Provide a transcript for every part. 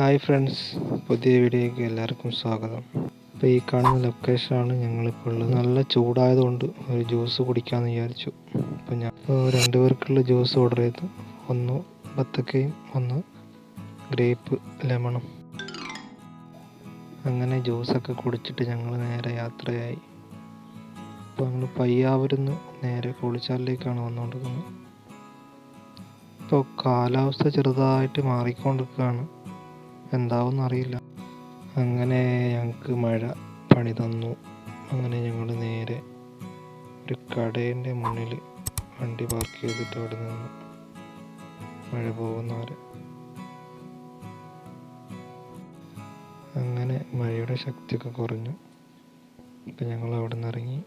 Hi friends, പുതിയ വീഡിയോയ്ക്ക് എല്ലാവർക്കും സ്വാഗതം. അപ്പോൾ ഈ കാണുന്ന ലൊക്കേഷനാണ് ഞങ്ങളിപ്പോൾ ഉള്ളത്. നല്ല ചൂടായതുകൊണ്ട് ഒരു ജ്യൂസ് കുടിക്കാമെന്ന് വിചാരിച്ചു. അപ്പോൾ ഞാൻ 2 പേർക്കുള്ള ജ്യൂസ് ഓർഡർ ചെയ്തു. 1 ബത്തക്കയും 1 ഗ്രേപ്പ് ലെമണും. അങ്ങനെ ജ്യൂസൊക്കെ കുടിച്ചിട്ട് ഞങ്ങൾ നേരെ യാത്രയായി. അപ്പോൾ ഞങ്ങൾ പയ്യാവൂരിന്ന് നേരെ കുളിച്ചാലിലേക്കാണ് വന്നുകൊണ്ടിരിക്കുന്നത്. ഇപ്പോൾ കാലാവസ്ഥ ചെറുതായിട്ട് മാറിക്കൊണ്ടിരിക്കുകയാണ്, എന്താവുമെന്ന് അറിയില്ല. അങ്ങനെ ഞങ്ങൾക്ക് മഴ പണി തന്നു. അങ്ങനെ ഞങ്ങൾ നേരെ ഒരു കടേൻ്റെ മുന്നിൽ വണ്ടി പാർക്ക് ചെയ്തിട്ട് അവിടെ നിന്ന് മഴ പോകുന്നവരെ. അങ്ങനെ മഴയുടെ ശക്തിയൊക്കെ കുറഞ്ഞു. ഇപ്പം ഞങ്ങൾ അവിടെ നിന്ന് ഇറങ്ങി.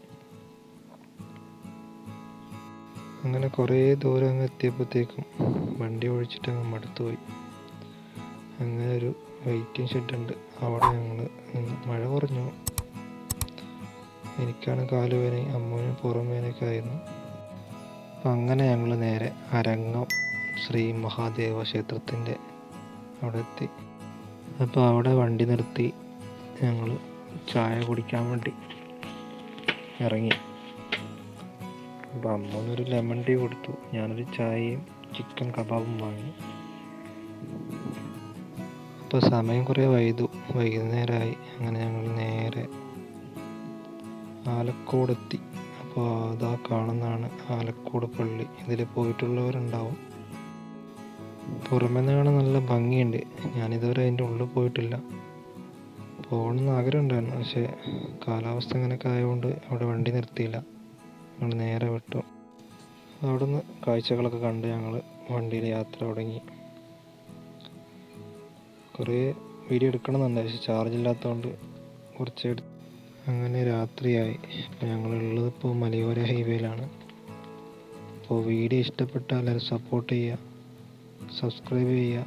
അങ്ങനെ കുറേ ദൂരം അങ്ങ് എത്തിയപ്പോഴത്തേക്കും വണ്ടി ഒഴിച്ചിട്ട് അങ്ങ് മടുത്തുപോയി. അങ്ങനെ ഒരു വെയിറ്റിംഗ് ഷെഡ് ഉണ്ട്, അവിടെ ഞങ്ങൾ മഴ കുറഞ്ഞു. എനിക്കാണ് കാലുവേദനയും അമ്മുവിന് പുറം വേദനയൊക്കെ ആയിരുന്നു. അപ്പം അങ്ങനെ ഞങ്ങൾ നേരെ അരങ്ങം ശ്രീ മഹാദേവ ക്ഷേത്രത്തിൻ്റെ അവിടെ എത്തി. അപ്പോൾ അവിടെ വണ്ടി നിർത്തി ഞങ്ങൾ ചായ കുടിക്കാൻ വേണ്ടി ഇറങ്ങി. അപ്പോൾ അമ്മൂനൊരു ലെമൺ ടീ കൊടുത്തു, ഞാനൊരു ചായയും ചിക്കൻ കബാബും വാങ്ങി. അപ്പോൾ സമയം കുറേ വൈകുന്നേരമായി. അങ്ങനെ ഞങ്ങൾ നേരെ ആലക്കോടെത്തി. അപ്പോൾ അതാ കാണുന്നതാണ് ആലക്കോട് പള്ളി. ഇതിൽ പോയിട്ടുള്ളവരുണ്ടാവും. പുറമേ നിന്ന് കാണാൻ നല്ല ഭംഗിയുണ്ട്. ഞാനിതുവരെ അതിൻ്റെ ഉള്ളിൽ പോയിട്ടില്ല. പോകണമെന്ന് ആഗ്രഹം ഉണ്ടായിരുന്നു, പക്ഷേ കാലാവസ്ഥ ഇങ്ങനെയൊക്കെ ആയതുകൊണ്ട് അവിടെ വണ്ടി നിർത്തിയില്ല. ഞങ്ങൾ നേരെ വിട്ടു. അവിടെ നിന്ന് കാഴ്ചകളൊക്കെ കണ്ട് ഞങ്ങൾ വണ്ടിയിൽ യാത്ര തുടങ്ങി. കുറേ വീഡിയോ എടുക്കണമെന്നുണ്ട്, പക്ഷേ ചാർജ് ഇല്ലാത്തതുകൊണ്ട് കുറച്ച് അങ്ങനെ രാത്രിയായി. അപ്പോൾ ഞങ്ങളുള്ളത് ഇപ്പോൾ മലയോര ഹൈവേയിലാണ്. അപ്പോൾ വീഡിയോ ഇഷ്ടപ്പെട്ടാൽ എല്ലാവരും സപ്പോർട്ട് ചെയ്യുക, സബ്സ്ക്രൈബ് ചെയ്യുക,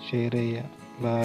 ഷെയർ ചെയ്യുക. ബൈ.